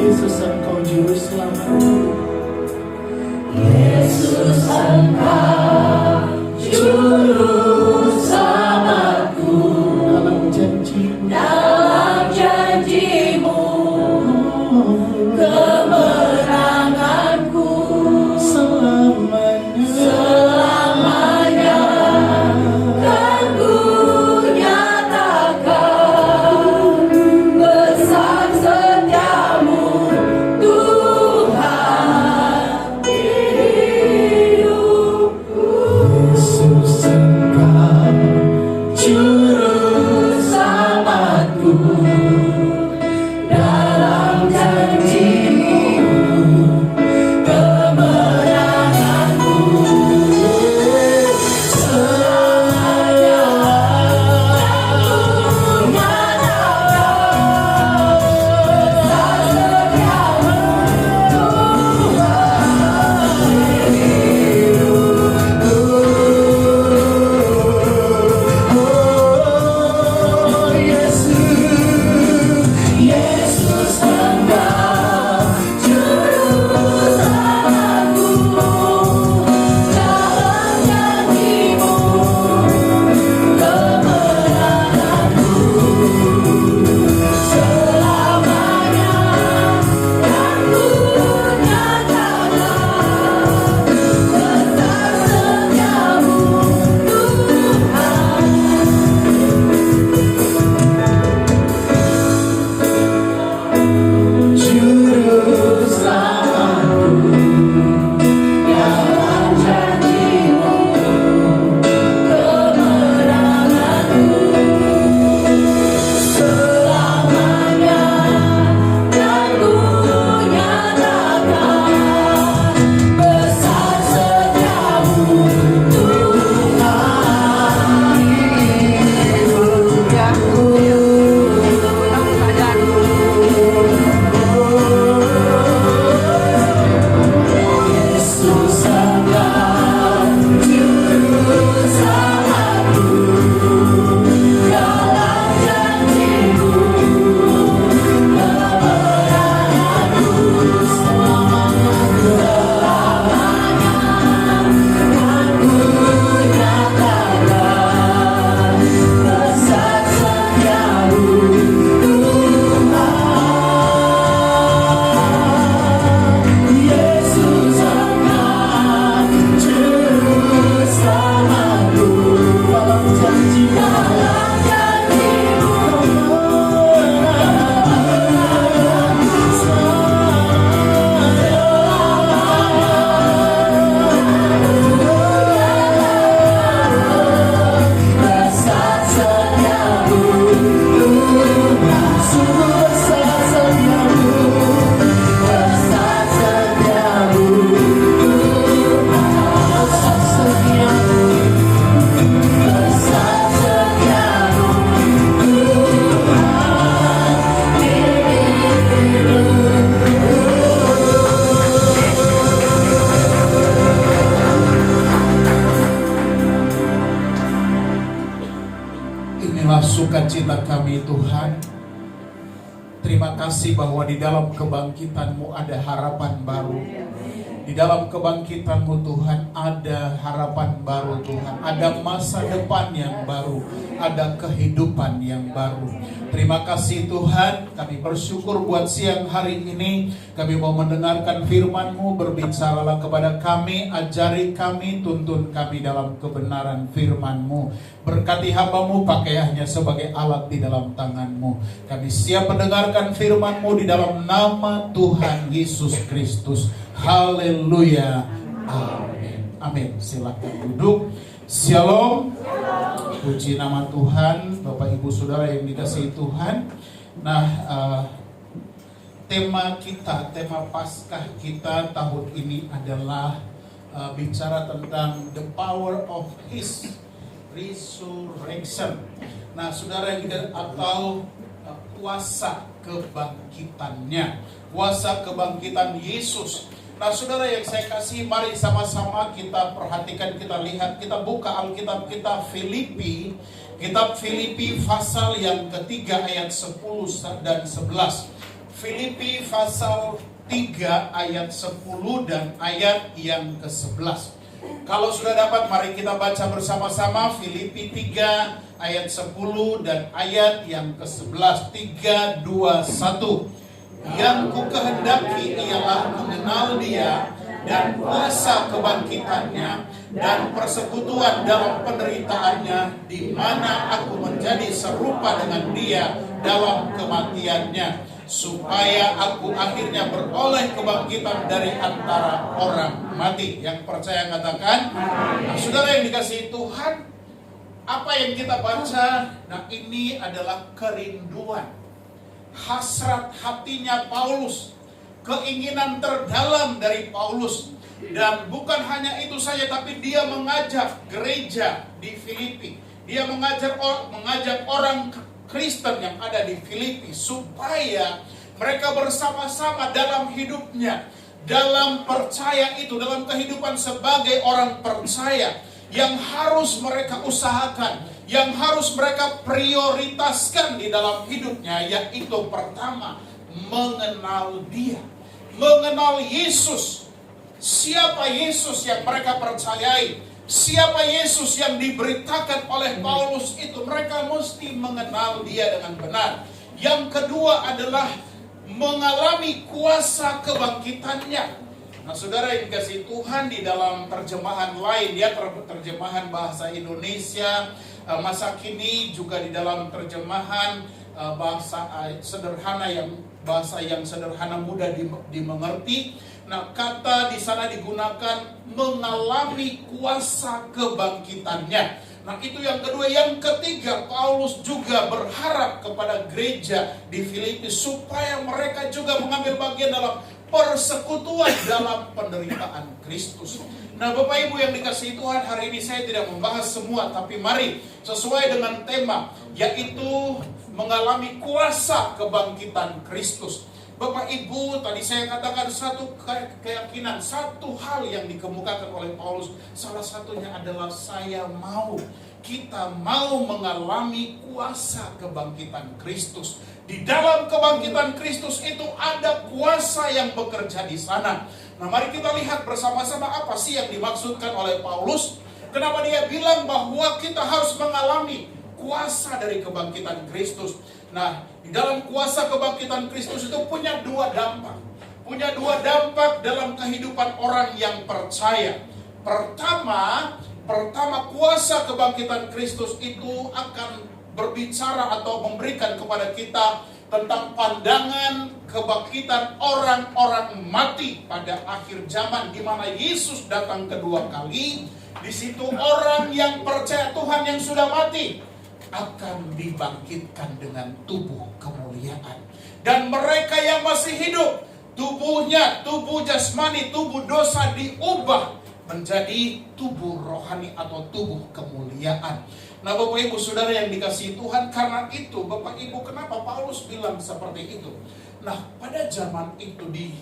Yesus Engkau juru selamat. Yesus Engkau juru selamatku. Dalam janji-Mu kemenanganku selamanya kan ku nyatakan besar setiamu Tuhan hidupku. Yesus Engkau juru selamatku. Dalam janji-Mu kemenanganku selamanya kan ku nyatakan besar setiamu Oh Yesus Engkau juru selamatku. Dalam janji-Mu kemenanganku selamanya kan ku nyatakan besar setiamu Tuhan. juru selamatku. Dalam janji-Mu kemenanganku selamanya kan ku nyatakan besar setiamu Tuhan hidupku. Yesus Engkau Juru selamatku. Dalam janji-Mu kemenanganku selamanya kan ku nyatakan besar setiamu Tuhan. Yesus Engkau juru selamatku. dalam janji-Mu Dalam janji-Mu besar setiamu Tuhan. sungguh besar setiamu. Besar setiamu Besar setiamu. besar setiamu Inilah sukacita kami Tuhan. Terima kasih bahwa di dalam kebangkitan-Mu ada harapan baru. Di dalam kebangkitan-Mu Tuhan ada harapan baru Tuhan. Ada masa depan yang baru. Ada kehidupan yang baru. Terima kasih Tuhan. Kami bersyukur buat siang hari ini. Kami mau mendengarkan firman-Mu. Berbicaralah kepada kami. Ajari kami. Tuntun kami dalam kebenaran firman-Mu. Berkati hamba-Mu. Pakai hanya sebagai alat di dalam tangan-Mu. Kami siap mendengarkan firman-Mu di dalam nama Tuhan Yesus Kristus. Haleluya. Amin. Amin. Silakan duduk. Shalom. Puji nama Tuhan. Bapak Ibu Saudara yang dikasihi Tuhan. Nah, tema kita, tema Paskah kita tahun ini adalah bicara tentang the power of His resurrection. Nah, saudara yang tidak atau kuasa kebangkitannya, kuasa kebangkitan Yesus. Nah, saudara yang saya kasih, mari sama-sama kita perhatikan, kita lihat, kita buka Alkitab kita Filipi, kitab Filipi pasal yang ketiga ayat 10 dan 11. Filipi pasal 3 ayat 10 dan ayat yang ke-11. Kalau sudah dapat, mari kita baca bersama-sama Filipi 3 ayat 10 dan ayat yang ke-11. 3, 2, 1. Yang ku kehendaki ialah mengenal Dia dan kuasa kebangkitannya dan persekutuan dalam penderitaannya, di mana aku menjadi serupa dengan Dia dalam kematiannya, supaya aku akhirnya beroleh kebangkitan dari antara orang mati. Yang percaya katakan, nah, saudara yang dikasihi Tuhan, apa yang kita baca, nah ini adalah kerinduan, hasrat hatinya Paulus, keinginan terdalam dari Paulus. Dan bukan hanya itu saja, tapi dia mengajak gereja di Filipi, dia mengajak orang Kristen yang ada di Filipi supaya mereka bersama-sama dalam hidupnya, dalam percaya itu, dalam kehidupan sebagai orang percaya, yang harus mereka usahakan, yang harus mereka prioritaskan di dalam hidupnya, yaitu pertama, mengenal Dia, mengenal Yesus. Siapa Yesus yang mereka percayai? Siapa Yesus yang diberitakan oleh Paulus itu? Mereka mesti mengenal Dia dengan benar. Yang kedua adalah mengalami kuasa kebangkitannya. Nah, saudara yang dikasihi Tuhan, di dalam terjemahan lain, ya, terjemahan bahasa Indonesia masa kini, juga di dalam terjemahan bahasa sederhana, bahasa yang sederhana, mudah dimengerti. Nah, kata di sana digunakan mengalami kuasa kebangkitannya. Nah, itu yang kedua. Yang ketiga, Paulus juga berharap kepada gereja di Filipi supaya mereka juga mengambil bagian dalam persekutuan dalam penderitaan Kristus. Nah, Bapak Ibu yang dikasihi Tuhan, hari ini saya tidak membahas semua, tapi mari sesuai dengan tema, yaitu mengalami kuasa kebangkitan Kristus. Bapak Ibu, tadi saya katakan satu keyakinan, satu hal yang dikemukakan oleh Paulus, salah satunya adalah kita mau mengalami kuasa kebangkitan Kristus. Di dalam kebangkitan Kristus itu ada kuasa yang bekerja di sana. Nah, mari kita lihat bersama-sama apa sih yang dimaksudkan oleh Paulus. Kenapa dia bilang bahwa kita harus mengalami kuasa dari kebangkitan Kristus. Nah, di dalam kuasa kebangkitan Kristus itu punya dua dampak. Punya dua dampak dalam kehidupan orang yang percaya. Pertama, kuasa kebangkitan Kristus itu akan berbicara atau memberikan kepada kita tentang pandangan kebangkitan orang-orang mati pada akhir zaman, di mana Yesus datang kedua kali. Di situ orang yang percaya Tuhan yang sudah mati akan dibangkitkan dengan tubuh kemuliaan. Dan mereka yang masih hidup, tubuhnya, tubuh jasmani, tubuh dosa diubah menjadi tubuh rohani atau tubuh kemuliaan. Nah, Bapak Ibu Saudara yang dikasihi Tuhan, karena itu Bapak Ibu, kenapa Paulus bilang seperti itu? Nah, pada zaman itu di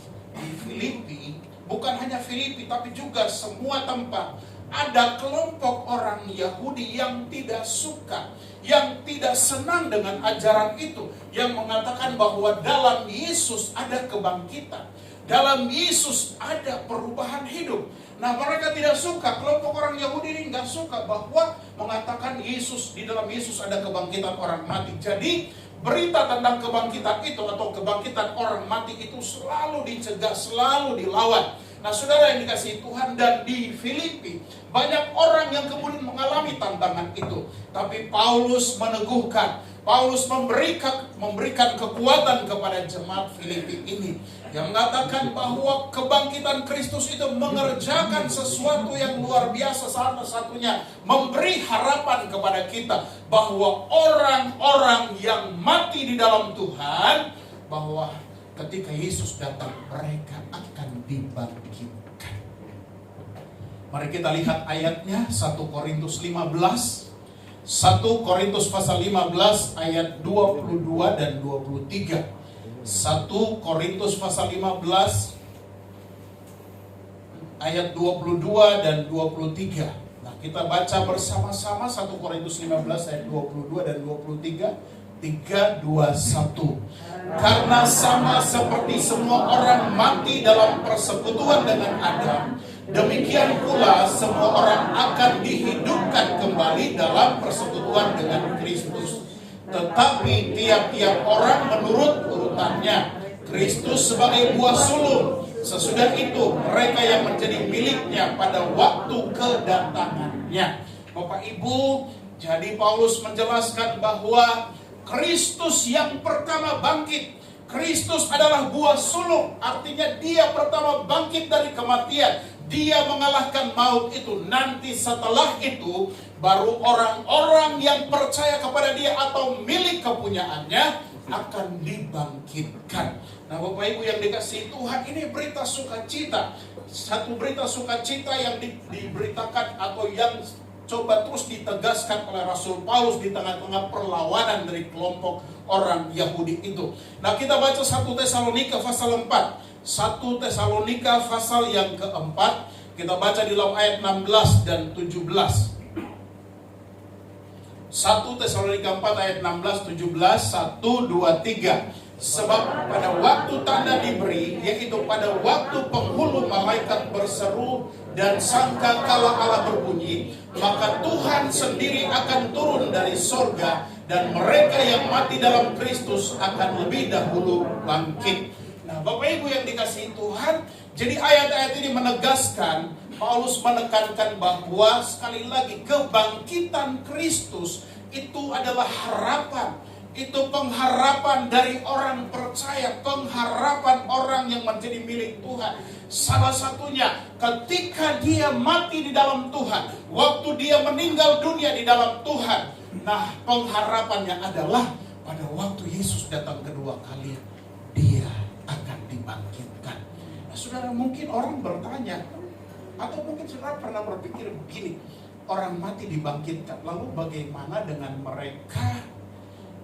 Filipi, bukan hanya Filipi tapi juga semua tempat, ada kelompok orang Yahudi yang tidak suka, yang tidak senang dengan ajaran itu, yang mengatakan bahwa dalam Yesus ada kebangkitan, dalam Yesus ada perubahan hidup. Nah, mereka tidak suka, kelompok orang Yahudi ini nggak suka bahwa mengatakan Yesus, di dalam Yesus ada kebangkitan orang mati. Jadi berita tentang kebangkitan itu atau kebangkitan orang mati itu selalu dicegah, selalu dilawan. Nah, saudara yang dikasihi Tuhan, dan di Filipi banyak orang yang kemudian mengalami tantangan itu. Tapi Paulus meneguhkan, Paulus memberikan kekuatan kepada jemaat Filipi ini, yang mengatakan bahwa kebangkitan Kristus itu mengerjakan sesuatu yang luar biasa. Salah satunya memberi harapan kepada kita bahwa orang-orang yang mati di dalam Tuhan, bahwa ketika Yesus datang mereka akan dibangkitkan. Mari kita lihat ayatnya, 1 Korintus 15. 1 Korintus pasal 15 ayat 22 dan 23. 1 Korintus pasal 15 ayat 22 dan 23. Nah, kita baca bersama-sama 1 Korintus 15 ayat 22 dan 23. 3, 2, 1. Karena sama seperti semua orang mati dalam persekutuan dengan Adam, demikian pula semua orang akan dihidupkan kembali dalam persekutuan dengan Kristus. Tetapi tiap-tiap orang menurut urutannya. Kristus sebagai buah sulung, sesudah itu mereka yang menjadi miliknya pada waktu kedatangannya. Bapak Ibu, jadi Paulus menjelaskan bahwa Kristus yang pertama bangkit. Kristus adalah buah sulung, artinya dia pertama bangkit dari kematian. Dia mengalahkan maut itu. Nanti setelah itu baru orang-orang yang percaya kepada dia atau milik kepunyaannya akan dibangkitkan. Nah, Bapak Ibu yang dikasihi Tuhan, ini berita sukacita. Satu berita sukacita yang diberitakan atau yang coba terus ditegaskan oleh Rasul Paulus di tengah-tengah perlawanan dari kelompok orang Yahudi itu. Nah, kita baca 1 Tesalonika pasal 4. 1 Tesalonika pasal yang keempat, kita baca di dalam ayat 16 dan 17. 1 Tesalonika 4 ayat 16, 17, 1, 2, 3. Sebab pada waktu tanda diberi, yaitu pada waktu penghulu malaikat berseru dan sangkakala Allah berbunyi, maka Tuhan sendiri akan turun dari sorga, dan mereka yang mati dalam Kristus akan lebih dahulu bangkit. Nah, Bapak Ibu yang dikasihi Tuhan, jadi ayat-ayat ini menegaskan, Paulus menekankan bahwa sekali lagi kebangkitan Kristus itu adalah harapan. Itu pengharapan dari orang percaya, pengharapan orang yang menjadi milik Tuhan. Salah satunya ketika dia mati di dalam Tuhan, waktu dia meninggal dunia di dalam Tuhan. Nah, pengharapannya adalah pada waktu Yesus datang kedua kali, dia akan dibangkitkan. Nah, saudara, mungkin orang bertanya, atau mungkin saudara pernah berpikir begini, orang mati dibangkitkan, lalu bagaimana dengan mereka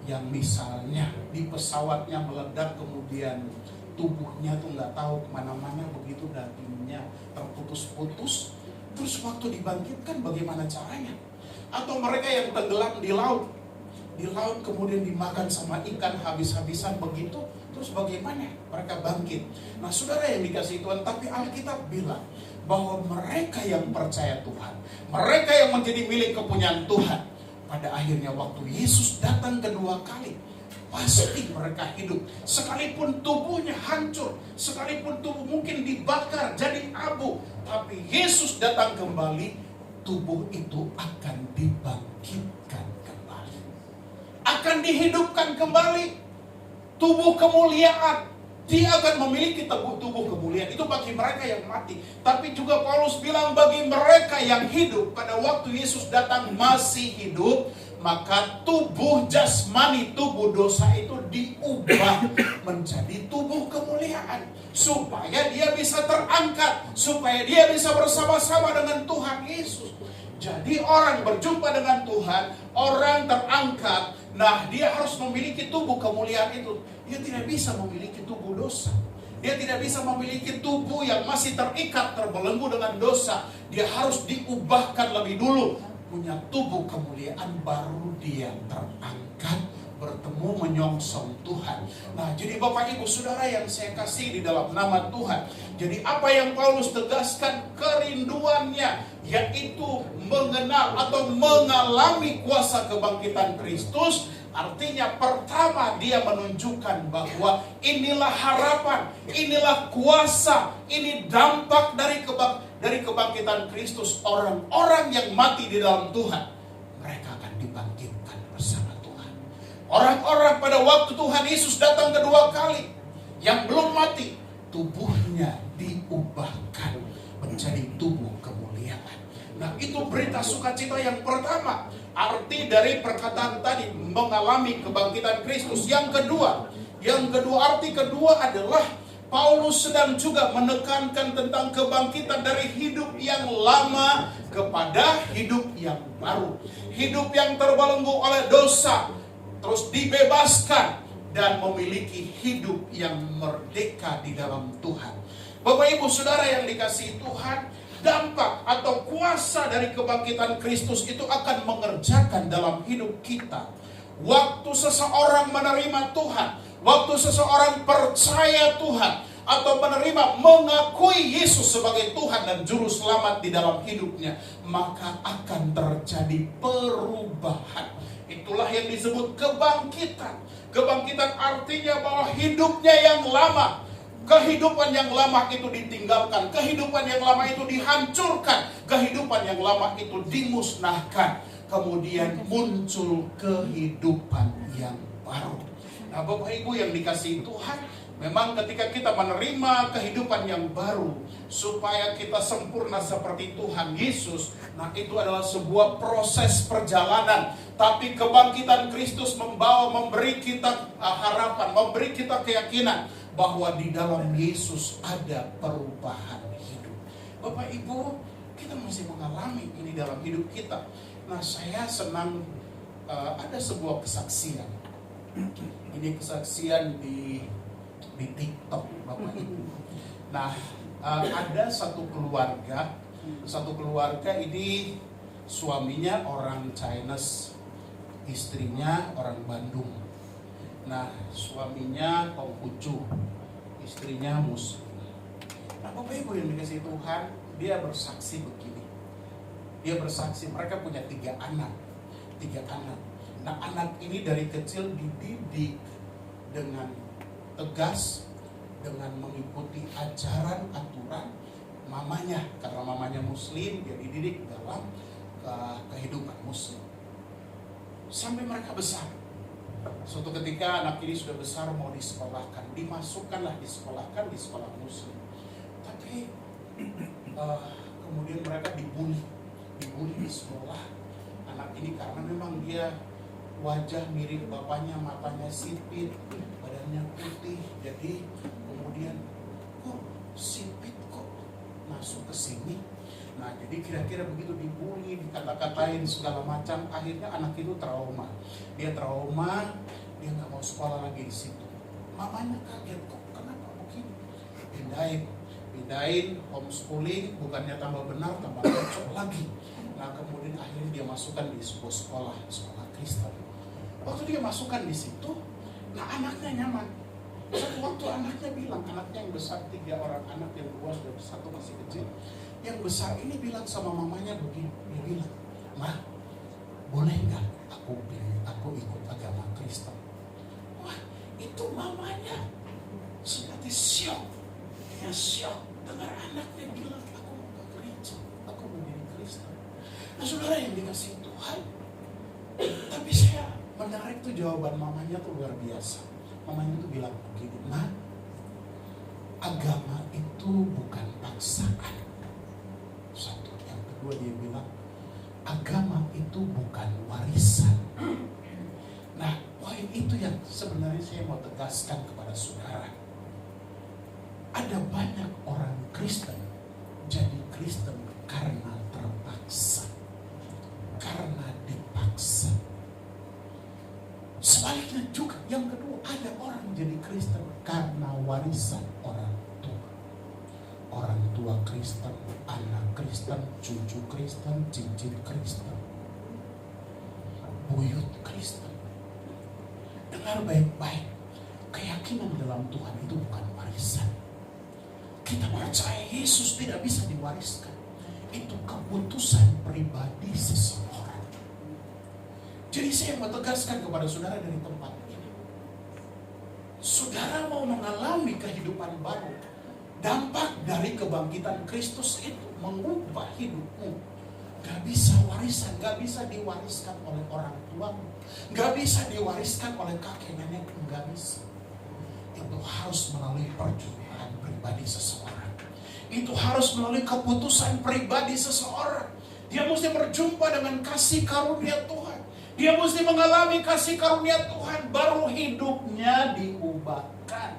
yang misalnya di pesawatnya meledak, kemudian tubuhnya tuh nggak tahu kemana-mana, begitu dagingnya terputus-putus, terus waktu dibangkitkan bagaimana caranya? Atau mereka yang tenggelam di laut kemudian dimakan sama ikan habis-habisan begitu, terus bagaimana mereka bangkit? Nah, saudara yang dikasihi Tuhan, tapi Alkitab bilang bahwa mereka yang percaya Tuhan, mereka yang menjadi milik kepunyaan Tuhan, pada akhirnya waktu Yesus datang kedua kali, pasti mereka hidup. Sekalipun tubuhnya hancur, sekalipun tubuh mungkin dibakar jadi abu, tapi Yesus datang kembali, tubuh itu akan dibangkitkan kembali, akan dihidupkan kembali. Tubuh kemuliaan, dia akan memiliki tubuh kemuliaan. Itu bagi mereka yang mati. Tapi juga Paulus bilang bagi mereka yang hidup, pada waktu Yesus datang masih hidup, maka tubuh jasmani, tubuh dosa itu diubah menjadi tubuh kemuliaan, supaya dia bisa terangkat, supaya dia bisa bersama-sama dengan Tuhan Yesus. Jadi orang berjumpa dengan Tuhan, orang terangkat, nah dia harus memiliki tubuh kemuliaan itu. Dia tidak bisa memiliki tubuh dosa. Dia tidak bisa memiliki tubuh yang masih terikat, terbelenggu dengan dosa. Dia harus diubahkan lebih dulu, punya tubuh kemuliaan, baru dia terangkat, bertemu menyongsong Tuhan. Nah, jadi Bapak Ibu Saudara yang saya kasih di dalam nama Tuhan, jadi apa yang Paulus tegaskan, kerinduannya yaitu mengenal atau mengalami kuasa kebangkitan Kristus. Artinya pertama dia menunjukkan bahwa inilah harapan, inilah kuasa, ini dampak dari kebangkitan Kristus. Orang-orang yang mati di dalam Tuhan, mereka akan dibangkitkan bersama Tuhan. Orang-orang pada waktu Tuhan Yesus datang kedua kali, yang belum mati, tubuhnya diubahkan menjadi tubuh kemuliaan. Nah, itu berita sukacita yang pertama. Arti dari perkataan tadi, mengalami kebangkitan Kristus. Yang kedua, arti kedua adalah Paulus sedang juga menekankan tentang kebangkitan dari hidup yang lama kepada hidup yang baru. Hidup yang terbelenggu oleh dosa, terus dibebaskan dan memiliki hidup yang merdeka di dalam Tuhan. Bapak Ibu Saudara yang dikasihi Tuhan, dampak atau kuasa dari kebangkitan Kristus itu akan mengerjakan dalam hidup kita. Waktu seseorang menerima Tuhan, Waktu seseorang percaya Tuhan atau menerima, mengakui Yesus sebagai Tuhan dan Juru Selamat di dalam hidupnya, maka akan terjadi perubahan. Itulah yang disebut kebangkitan. Kebangkitan artinya bahwa hidupnya yang lama, kehidupan yang lama itu ditinggalkan, kehidupan yang lama itu dihancurkan, kehidupan yang lama itu dimusnahkan. Kemudian muncul kehidupan yang baru. Nah, Bapak Ibu yang dikasihi Tuhan, memang ketika kita menerima kehidupan yang baru, supaya kita sempurna seperti Tuhan Yesus, nah itu adalah sebuah proses perjalanan. Tapi kebangkitan Kristus memberi kita harapan, memberi kita keyakinan bahwa di dalam Yesus ada perubahan hidup. Bapak Ibu, kita masih mengalami ini dalam hidup kita. Nah, saya senang ada sebuah kesaksian. Ini kesaksian di TikTok, Bapak Ibu. Nah, ada satu keluarga ini suaminya orang Chinese, istrinya orang Bandung. Nah, suaminya Konghucu, istrinya Muslim. Nah, Bapak Ibu yang dikasihi Tuhan, dia bersaksi begini. Dia bersaksi mereka punya 3 anak. Nah, anak ini dari kecil dididik dengan tegas, dengan mengikuti ajaran aturan mamanya, karena mamanya Muslim, dia dididik dalam kehidupan Muslim sampai mereka besar. Suatu ketika anak ini sudah besar, mau disekolahkan, dimasukkanlah di sekolah Muslim. Tapi kemudian mereka dibully di sekolah. Anak ini karena memang dia wajah mirip bapaknya, matanya sipit, badannya putih, jadi kemudian kok sipit kok masuk ke sini. Nah, jadi kira-kira begitu dibully, dikata-katain segala macam, akhirnya anak itu trauma. Dia trauma, dia nggak mau sekolah lagi di situ. Mamanya kaget, kok kenapa begini? Pindahin homeschooling, bukannya tambah benar, tambah kacau lagi. Nah, kemudian akhirnya dia masukkan di sebuah sekolah Kristen. Waktu dia masukkan di situ, nah anaknya nyaman. Satu waktu anaknya bilang, anaknya yang besar, 3 orang anak, yang 2 sudah besar, 1 masih kecil. Yang besar ini bilang sama mamanya begini, dia bilang, "Ma, boleh nggak aku ikut agama Kristen?" Wah, itu mamanya seperti syok. Dia syok dengar anaknya bilang, "Aku mau ke gereja, aku mau jadi Kristen." Nah, saudara yang dikasihi Tuhan, tapi saya menarik tuh jawaban mamanya tuh luar biasa. Mamanya tuh bilang begini, "Ma, agama itu bukan paksaan." Satu. Yang kedua dia bilang, agama itu bukan warisan. Nah, poin itu yang sebenarnya saya mau tegaskan kepada saudara. Ada banyak orang Kristen jadi Kristen karena terpaksa, karena dipaksa. Sebaliknya juga, yang kedua, ada orang jadi Kristen karena warisan orang tua. Orang tua Kristen, anak Kristen, cucu Kristen, cincin Kristen, buyut Kristen. Dengar baik-baik, keyakinan dalam Tuhan itu bukan warisan. Kita percaya Yesus tidak bisa diwariskan. Itu keputusan pribadi seseorang. Jadi saya mau tegaskan kepada saudara dari tempat ini. Saudara mau mengalami kehidupan baru, dampak dari kebangkitan Kristus itu mengubah hidupmu. Gak bisa warisan, gak bisa diwariskan oleh orang tuamu, gak bisa diwariskan oleh kakek nenek, gak bisa. Itu harus melalui perjuangan pribadi seseorang. Itu harus melalui keputusan pribadi seseorang. Dia mesti berjumpa dengan kasih karunia Tuhan. Dia mesti mengalami kasih karunia Tuhan, baru hidupnya diubahkan.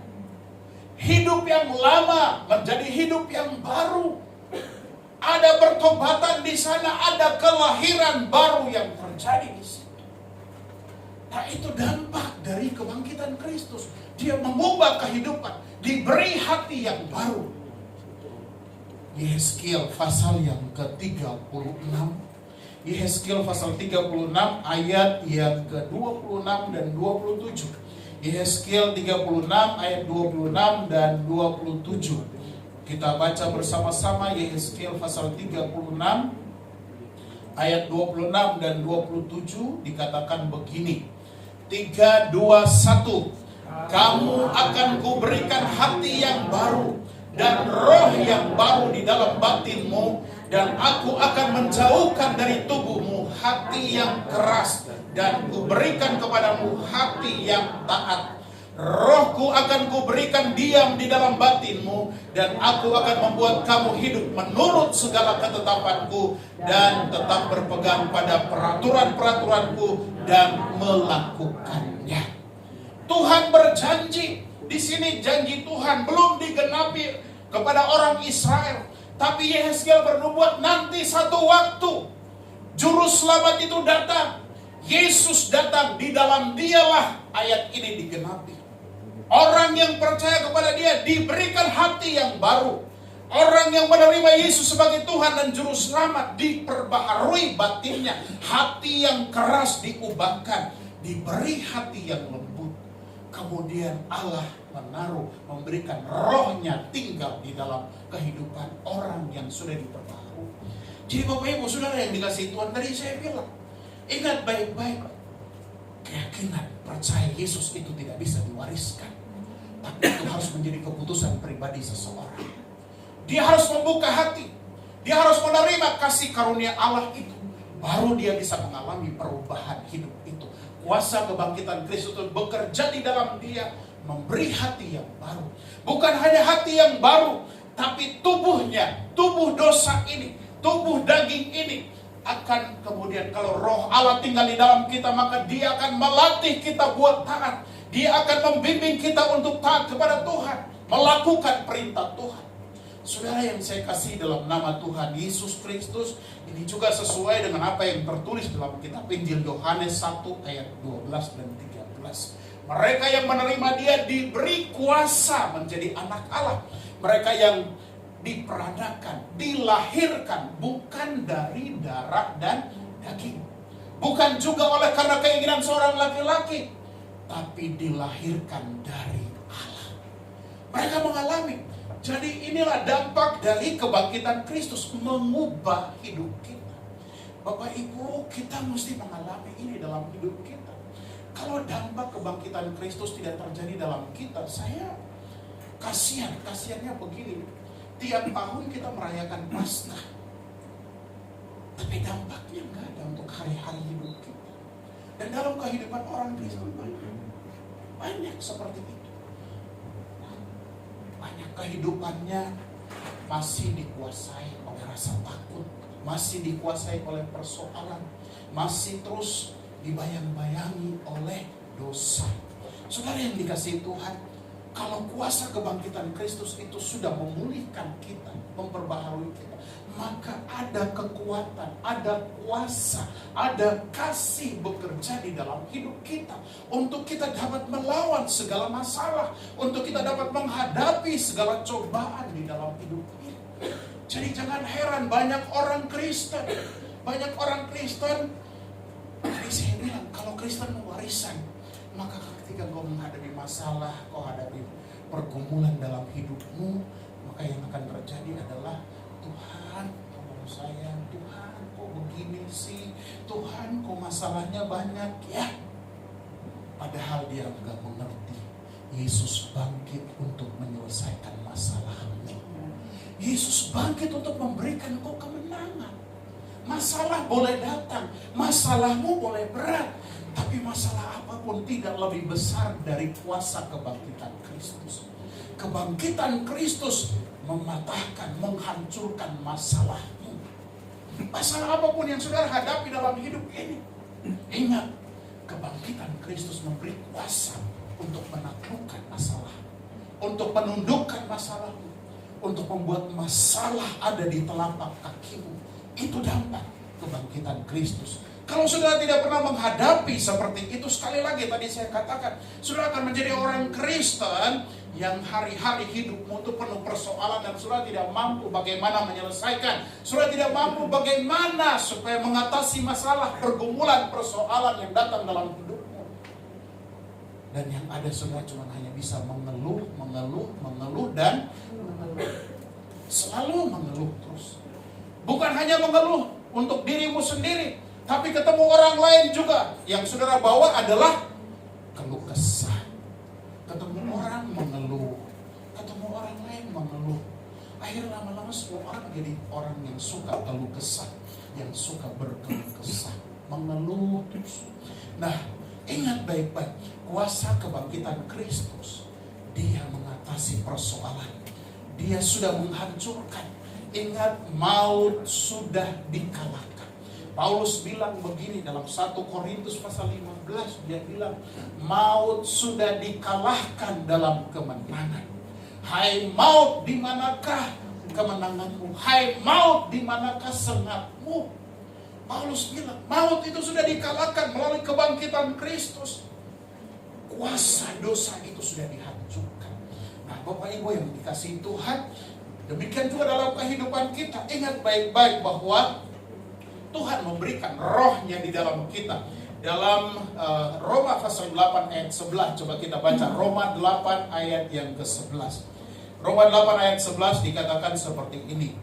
Hidup yang lama menjadi hidup yang baru. Ada pertobatan di sana, ada kelahiran baru yang terjadi di situ. Nah, itu dampak dari kebangkitan Kristus. Dia mengubah kehidupan, diberi hati yang baru. Yehezkiel pasal yang ke-36. Yehezkiel pasal 36 ayat yang ke-26 dan 27. Yehezkiel 36 ayat 26 dan 27. Kita baca bersama-sama Yehezkiel pasal 36 ayat 26 dan 27, dikatakan begini. 3, 2, 1. Kamu akan kuberikan hati yang baru dan roh yang baru di dalam batinmu, dan aku akan menjauhkan dari tubuhmu hati yang keras, dan kuberikan kepadamu hati yang taat. Rohku akan kuberikan diam di dalam batinmu, dan aku akan membuat kamu hidup menurut segala ketetapanku, dan tetap berpegang pada peraturan-peraturanku dan melakukannya. Tuhan berjanji, di sini janji Tuhan belum digenapi kepada orang Israel, tapi Yehezkiel bernubuat nanti satu waktu Juru Selamat itu datang, Yesus datang, di dalam Dialah ayat ini digenapi. Orang yang percaya kepada Dia diberikan hati yang baru. Orang yang menerima Yesus sebagai Tuhan dan Juru Selamat diperbaharui batinnya. Hati yang keras diubahkan, diberi hati yang lembut. Kemudian Allah memberikan rohnya tinggal di dalam kehidupan orang yang sudah diperbaharui. Jadi Bapak Ibu Saudara yang dikasihi Tuhan, tadi saya bilang, ingat baik-baik, keyakinan percaya Yesus itu tidak bisa diwariskan, tapi itu harus menjadi keputusan pribadi seseorang. Dia harus membuka hati, dia harus menerima kasih karunia Allah itu, baru dia bisa mengalami perubahan hidup itu. Kuasa kebangkitan Kristus itu bekerja di dalam dia, memberi hati yang baru. Bukan hanya hati yang baru, tapi tubuhnya, tubuh dosa ini, tubuh daging ini akan kemudian, kalau roh Allah tinggal di dalam kita, maka Dia akan melatih kita buat taat. Dia akan membimbing kita untuk taat kepada Tuhan, melakukan perintah Tuhan. Saudara yang saya kasih dalam nama Tuhan Yesus Kristus, ini juga sesuai dengan apa yang tertulis dalam kitab Injil Yohanes 1 ayat 12 dan 13. Mereka yang menerima Dia diberi kuasa menjadi anak Allah. Mereka yang diperanakan, dilahirkan bukan dari darah dan daging, bukan juga oleh karena keinginan seorang laki-laki, tapi dilahirkan dari Allah. Mereka mengalami. Jadi inilah dampak dari kebangkitan Kristus, mengubah hidup kita. Bapak Ibu, kita mesti mengalami ini dalam hidup kita. Kalau dampak kebangkitan Kristus tidak terjadi dalam kita, saya kasihannya begini. Tiap tahun kita merayakan Paskah, tapi dampaknya nggak ada untuk hari-hari hidup kita. Dan dalam kehidupan orang Kristen banyak seperti itu. Banyak kehidupannya masih dikuasai oleh rasa takut, masih dikuasai oleh persoalan, masih terus dibayang-bayangi oleh dosa. Saudara yang dikasihi Tuhan, kalau kuasa kebangkitan Kristus itu sudah memulihkan kita, memperbaharui kita, maka ada kekuatan, ada kuasa, ada kasih bekerja di dalam hidup kita, untuk kita dapat melawan segala masalah, untuk kita dapat menghadapi segala cobaan di dalam hidup ini. Jadi jangan heran banyak orang Kristen, tadi saya bilang, kalau Kristen warisan, maka ketika kau menghadapi masalah, kau hadapi pergumulan dalam hidupmu, maka yang akan terjadi adalah, Tuhan, tolong saya, Tuhan, kok begini sih, Tuhan, kok masalahnya banyak ya. Padahal dia enggak mengerti, Yesus bangkit untuk menyelesaikan masalahmu. Yesus bangkit untuk memberikan kau kemenangan. Masalah boleh datang, masalahmu boleh berat, tapi masalah apapun tidak lebih besar dari kuasa kebangkitan Kristus. Kebangkitan Kristus mematahkan, menghancurkan masalahmu. Masalah apapun yang saudara hadapi dalam hidup ini, ingat, kebangkitan Kristus memberi kuasa untuk menaklukkan masalah, untuk menundukkan masalahmu, untuk membuat masalah ada di telapak kakimu. Itu dampak kebangkitan Kristus. Kalau saudara tidak pernah menghadapi seperti itu, sekali lagi tadi saya katakan, saudara akan menjadi orang Kristen yang hari-hari hidupmu itu penuh persoalan, dan saudara tidak mampu bagaimana menyelesaikan. Saudara tidak mampu bagaimana supaya mengatasi masalah, pergumulan, persoalan yang datang dalam hidupmu. Dan yang ada semua cuma hanya bisa mengeluh, dan selalu mengeluh terus. Bukan hanya mengeluh untuk dirimu sendiri, tapi ketemu orang lain juga. Yang saudara bawa adalah keluh kesah. Ketemu orang mengeluh, ketemu orang lain mengeluh. Akhirnya lama-lama semua orang jadi orang yang suka keluh kesah, yang suka berkeluh kesah, mengeluh terus. Nah, ingat baik-baik, kuasa kebangkitan Kristus, Dia mengatasi persoalan. Dia sudah menghancurkan. Ingat, maut sudah dikalahkan. Paulus bilang begini dalam 1 Korintus pasal 15, dia bilang, maut sudah dikalahkan dalam kemenangan. Hai maut, di manakah kemenanganmu? Hai maut, di manakah sengatmu? Paulus bilang, maut itu sudah dikalahkan melalui kebangkitan Kristus. Kuasa dosa itu sudah dihancurkan. Nah, Bapak Ibu yang dikasihi Tuhan, demikian juga dalam kehidupan kita. Ingat baik-baik bahwa Tuhan memberikan rohnya di dalam kita. Dalam Roma pasal 8 ayat 11, coba kita baca Roma 8 ayat yang ke-11. Roma 8 ayat 11 dikatakan seperti ini.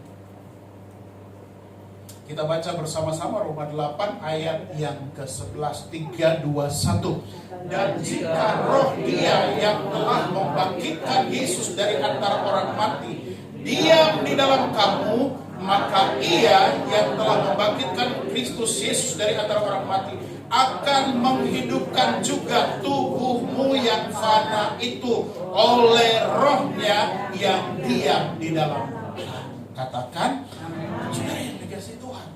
Kita baca bersama-sama Roma 8 ayat yang ke-11. 3, 2, 1. Dan jika roh Dia yang telah membangkitkan Yesus dari antara orang mati diam di dalam kamu, maka Ia yang telah membangkitkan Kristus Yesus dari antara orang mati akan menghidupkan juga tubuhmu yang fana itu oleh rohnya yang diam di dalam. Katakan, saudara yang dikasihi Tuhan.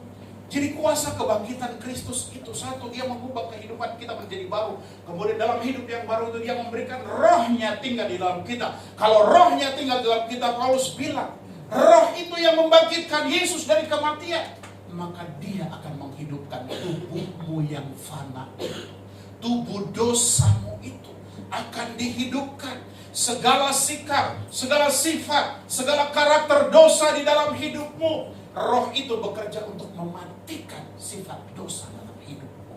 Jadi kuasa kebangkitan Kristus itu satu, Dia mengubah kehidupan kita menjadi baru. Kemudian dalam hidup yang baru itu Dia memberikan rohnya tinggal di dalam kita. Kalau rohnya tinggal di dalam kita, Paulus bilang, roh itu yang membangkitkan Yesus dari kematian. Maka Dia akan menghidupkan tubuhmu yang fana itu. Tubuh dosamu itu akan dihidupkan. Segala sikap, segala sifat, segala karakter dosa di dalam hidupmu, roh itu bekerja untuk mematikan sifat dosa dalam hidupmu.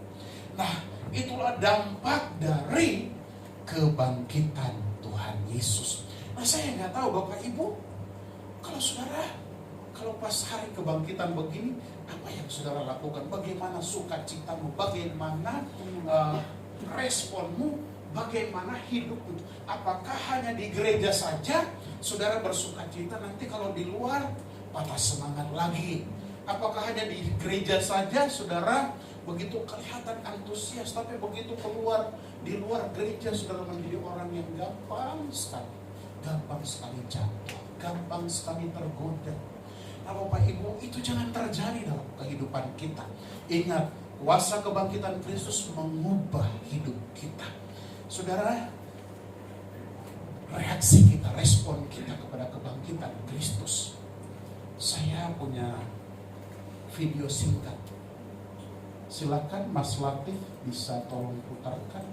Nah, itulah dampak dari kebangkitan Tuhan Yesus. Nah, saya nggak tahu Bapak Ibu, kalau pas hari kebangkitan begini, apa yang saudara lakukan? Bagaimana sukacitamu? Bagaimana responmu? Bagaimana hidupmu? Apakah hanya di gereja saja saudara bersukacita, nanti kalau di luar patah semangat lagi? Apakah hanya di gereja saja saudara begitu kelihatan antusias, tapi begitu keluar di luar gereja saudara menjadi orang yang gampang sekali jatuh, gampang sekali tergoda? Nah, Bapak Ibu, itu jangan terjadi dalam kehidupan kita. Ingat, kuasa kebangkitan Kristus mengubah hidup kita. Saudara, reaksi kita, respon kita kepada kebangkitan Kristus. Saya punya video singkat. Silakan Mas Latif bisa tolong putarkan.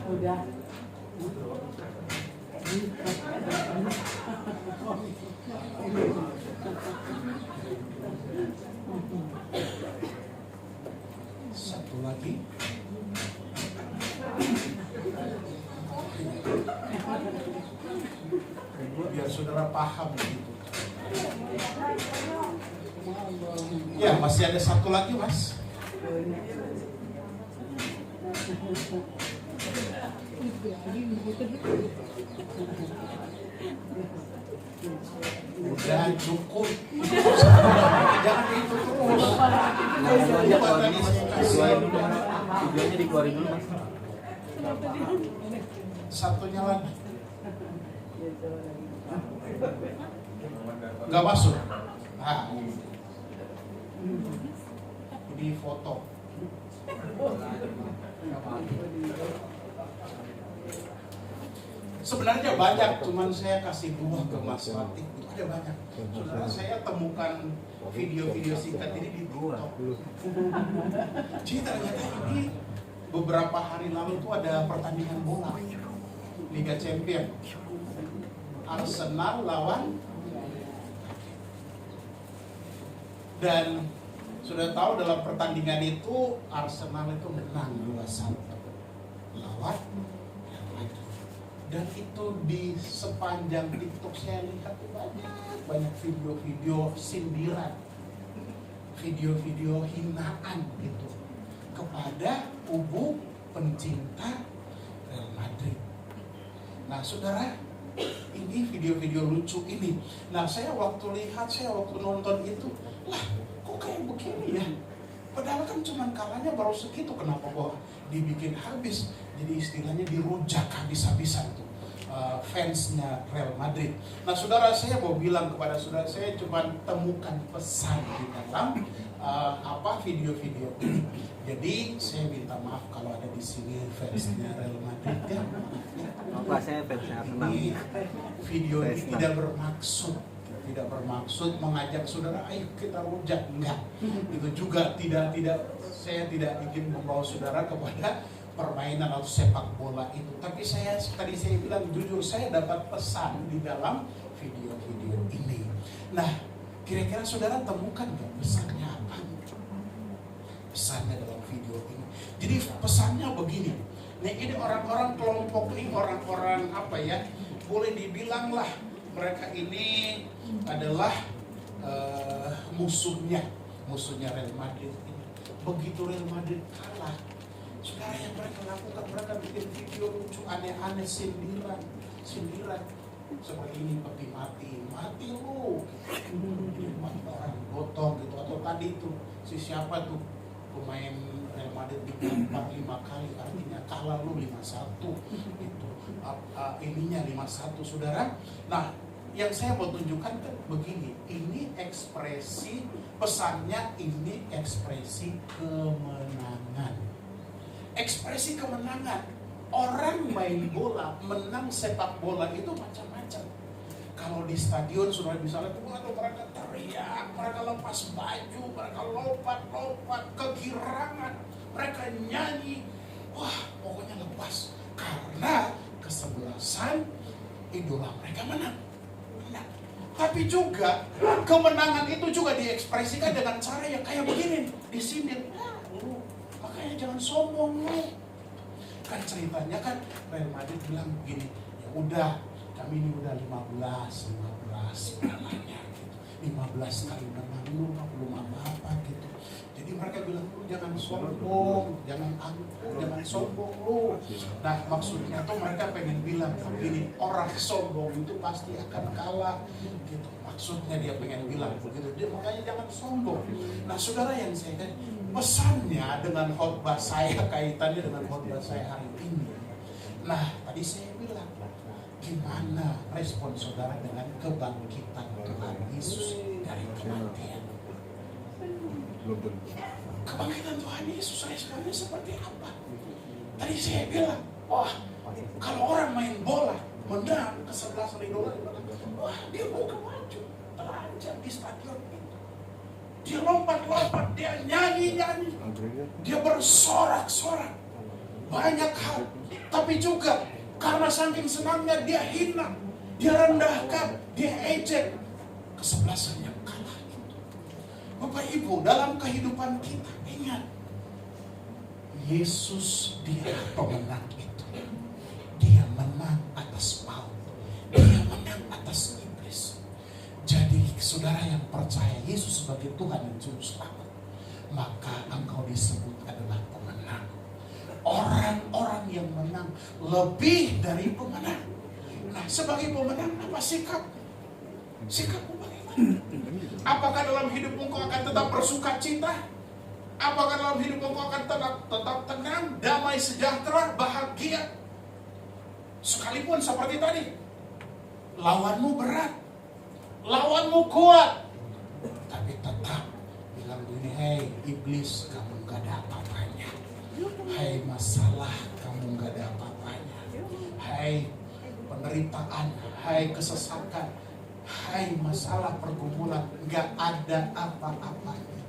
Udah. Satu lagi. Biar saudara paham gitu. Ya, masih ada satu lagi, Mas. Udah cukup. Jangan itu terus. Videonya dikeluarin dulu, Mas. Satunya lagi. Nggak masuk. Nah, ini foto. Sebenarnya banyak, cuman saya kasih buah ke Mas Latif. Itu ada banyak. Saudara, saya temukan video-video singkat ini di TikTok. Jadi ternyata ini beberapa hari lalu itu ada pertandingan bola Liga Champion. Arsenal lawan. Dan sudah tahu dalam pertandingan itu Arsenal itu menang 2-1 lawan Real Madrid. Dan itu di sepanjang TikTok saya lihat banyak video-video sindiran, video-video hinaan gitu kepada kubu pencinta Real Madrid. Nah saudara, ini video-video lucu ini. Nah saya waktu nonton itu, lah kok kayak begini ya? Padahal kan cuman kalahnya baru segitu, kenapa kok dibikin habis? Jadi istilahnya dirujak habis-habisan tuh fansnya Real Madrid. Nah saudara, saya mau bilang kepada saudara, saya cuma temukan pesan di dalam video-video ini. Jadi saya minta maaf kalau ada di sini fansnya Real Madrid ya. Apa saya fansnya Arsenal? Ini video ini tidak bermaksud mengajak saudara ayo kita rujak, enggak. Itu juga tidak saya tidak ingin membawa saudara kepada permainan atau sepak bola itu. Tapi tadi saya bilang jujur, saya dapat pesan di dalam video-video ini. Nah, kira-kira saudara temukan nggak pesannya apa? Pesannya dalam video ini. Jadi pesannya begini. Nah, ini orang-orang kelompok ini, orang-orang apa ya? Boleh dibilang lah mereka ini adalah musuhnya Real Madrid ini. Begitu Real Madrid kalah, saudara, yang mereka lakukan, mereka bikin video lucu, aneh-aneh, sindiran seperti ini, mati lu, mati orang gotong gitu. Atau tadi itu si siapa tuh pemain Real Madrid digampar 5 kali, artinya kalah lu 5-1 itu ininya 5-1 saudara. Nah yang saya mau tunjukkan kan begini, ini ekspresi pesannya, ini ekspresi kemenangan. Ekspresi kemenangan. Orang main bola, menang sepak bola itu macam-macam. Kalau di stadion saudara bisa lihat, mereka teriak, mereka lepas baju, mereka lompat, kegirangan, mereka nyanyi. Wah, pokoknya lepas. Karena kesebelasan idola mereka menang. Tapi juga kemenangan itu juga diekspresikan dengan cara yang kayak begini, disindir. Lu makanya jangan sombong lu. Kan ceritanya kan Real Madrid bilang begini, ya udah kami ini udah 15 namanya gitu. 15 kali menang lu belum apa-apa gitu. Jadi mereka bilang lu jangan sombong, jangan sombong lu. Nah maksudnya tuh mereka pengen bilang begini, orang sombong itu pasti akan kalah gitu. Maksudnya dia pengen bilang begitu, dia makanya jangan sombong. Nah saudara yang saya kan pesannya dengan khotbah saya, kaitannya dengan khotbah saya hari ini. Nah tadi saya bilang, gimana respon saudara dengan kebangkitan Tuhan Yesus dari kematian? Kebangkitan Tuhan Yesus responnya seperti apa? Tadi saya bilang, wah kalau orang main bola menang kesebelasan idola, wah dia buka baju, telanjang di stadion itu, dia lompat, dia nyanyi, dia bersorak-sorak, banyak hal. Tapi juga karena saking senangnya dia hina, dia rendahkan, dia ejek kesebelasan yang kalah. Bapak Ibu, dalam kehidupan kita ingat, Yesus dia pemenang itu. Dia menang atas maut, dia menang atas iblis. Jadi saudara yang percaya Yesus sebagai Tuhan dan Juru Selamat, maka engkau disebut adalah pemenang. Orang-orang yang menang lebih dari pemenang. Nah sebagai pemenang apa sikap? Sikapmu bagaimana? Apakah dalam hidup engkau akan tetap bersuka cita? Apakah dalam hidup engkau akan tetap tenang, damai, sejahtera, bahagia? Sekalipun seperti tadi, lawanmu berat, lawanmu kuat, tapi tetap bilang begini, hei iblis, kamu gak ada apa-apanya. Hai masalah, kamu gak ada apa-apanya. Hai penderitaan, hai kesesakan, hai masalah pergumulan, gak ada apa-apanya.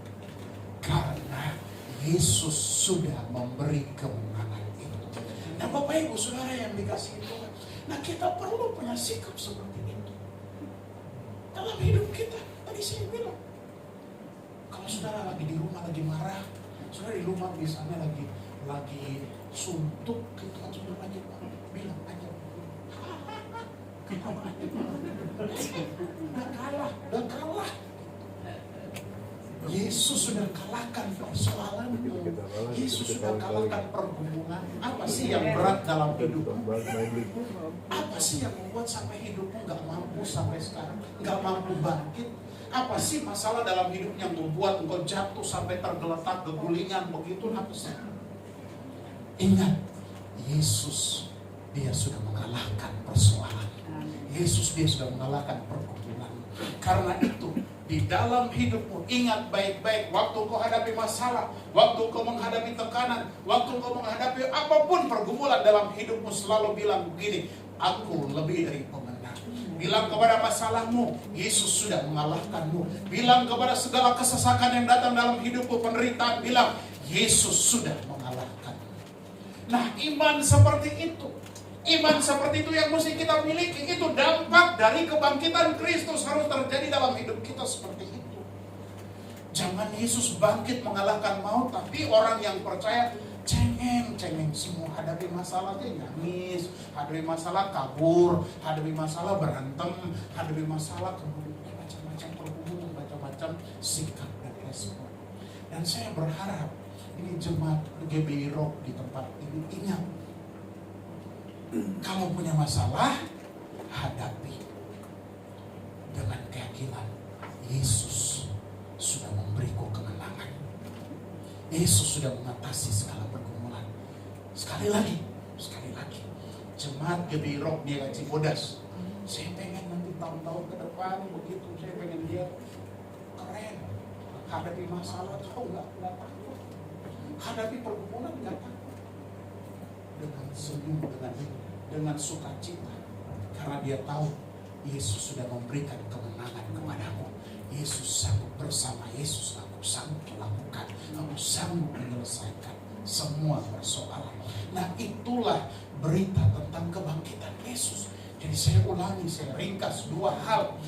Karena Yesus sudah memberi kemenangan itu. Nah Bapak Ibu Saudara yang dikasihi Tuhan, nah kita perlu punya sikap seperti ini. dalam hidup kita. Tadi saya bilang, kalau saudara lagi di rumah lagi marah, saudara di rumah misalnya lagi suntuk gitu aja, bilang aja, udah kalah. Yesus sudah kalahkan persoalan. Yesus sudah kalahkan pergumulan. Apa sih yang berat dalam hidupmu? Apa sih yang membuat sampai hidupmu gak mampu sampai sekarang, gak mampu bangkit? Apa sih masalah dalam hidup yang membuat engkau jatuh sampai tergeletak kegulingan begitu? Apa sih? Ingat, Yesus dia sudah mengalahkan persoalan. Yesus dia sudah mengalahkan pergumulan. Karena itu di dalam hidupmu ingat baik-baik, waktu kau hadapi masalah, waktu kau menghadapi tekanan, waktu kau menghadapi apapun pergumulan dalam hidupmu, selalu bilang begini, aku lebih dari pemenang. Bilang kepada masalahmu, Yesus sudah mengalahkanmu. Bilang kepada segala kesesakan yang datang dalam hidupmu, penderitaan, bilang Yesus sudah mengalahkan. Nah, iman seperti itu, iman seperti itu yang mesti kita miliki. Itu dampak dari kebangkitan Kristus harus terjadi dalam hidup kita seperti itu. Jangan Yesus bangkit mengalahkan maut, tapi orang yang percaya cengeng semua, hadapi masalah dia nangis, hadapi masalah kabur, hadapi masalah berantem, hadapi masalah kemudian macam-macam pergumulan, macam-macam sikap dan respon. Dan saya berharap ini jemaat GBI Rock di tempat ini ingat, kalau punya masalah, hadapi dengan keyakinan Yesus sudah memberiku kemenangan. Yesus sudah mengatasi segala pergumulan. Sekali lagi, jemaat GBI Rock dia Gaji Bodas. Saya pengen nanti tahun-tahun ke depan begitu, saya pengen dia keren. Hadapi masalah, tahu nggak takut. Hadapi pergumulan nggak takut. Dengan senyum, dengan sukacita, karena dia tahu Yesus sudah memberikan kemenangan kepadaku. Yesus sanggup, bersama Yesus aku sanggup melakukan, aku sanggup menyelesaikan semua persoalan. Nah, itulah berita tentang kebangkitan Yesus. Jadi saya ulangi, saya ringkas dua hal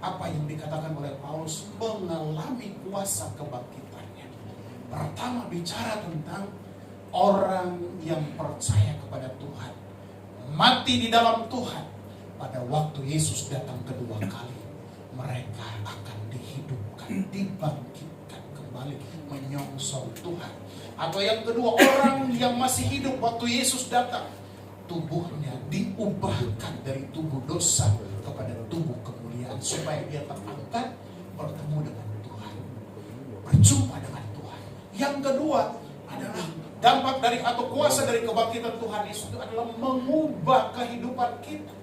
apa yang dikatakan oleh Paulus mengalami kuasa kebangkitannya. Pertama, bicara tentang orang yang percaya kepada Tuhan, mati di dalam Tuhan. Pada waktu Yesus datang kedua kali, mereka akan dihidupkan, dibangkitkan kembali, menyongsong Tuhan. Atau yang kedua, orang yang masih hidup waktu Yesus datang, tubuhnya diubahkan dari tubuh dosa kepada tubuh kemuliaan, supaya dia terangkat bertemu dengan Tuhan, berjumpa dengan Tuhan. Yang kedua adalah dampak dari atau kuasa dari kebangkitan Tuhan Yesus itu adalah mengubah kehidupan kita.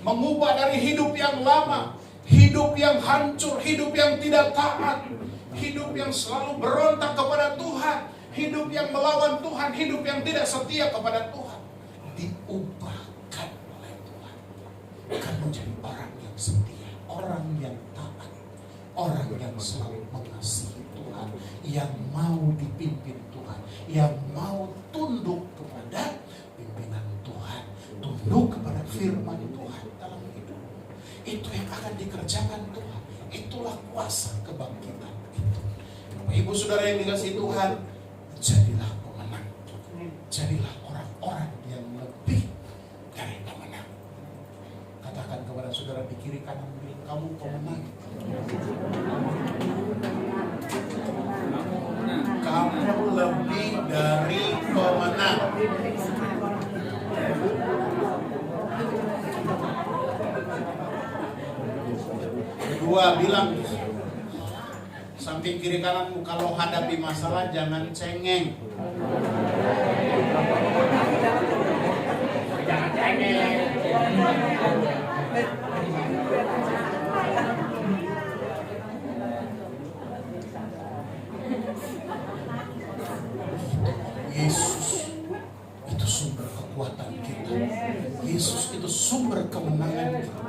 Mengubah dari hidup yang lama, hidup yang hancur, hidup yang tidak taat, hidup yang selalu berontak kepada Tuhan, hidup yang melawan Tuhan, hidup yang tidak setia kepada Tuhan, diubahkan oleh Tuhan. Akan menjadi orang yang setia, orang yang taat, orang yang selalu mengasihi Tuhan, yang mau dipimpin Tuhan, yang mau tunduk kepada pimpinan Tuhan, tunduk kepada firman Tuhan dalam hidup. Itu yang akan dikerjakan Tuhan. Itulah kuasa kebangkitan itu. Bapak Ibu Saudara yang dikasihi Tuhan, jadilah pemenang. Jadilah orang-orang yang lebih dari pemenang. Katakan kepada saudara di kiri kanan, kamu pemenang. Kamu lebih dari pemenang. Kedua, bilang samping kiri kananmu, kalau hadapi masalah jangan cengeng. Jangan cengeng. Yesus itu sumber kekuatan kita. Yesus itu sumber kemenangan kita.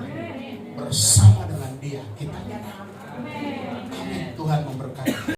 Bersama dengan Dia kita menang.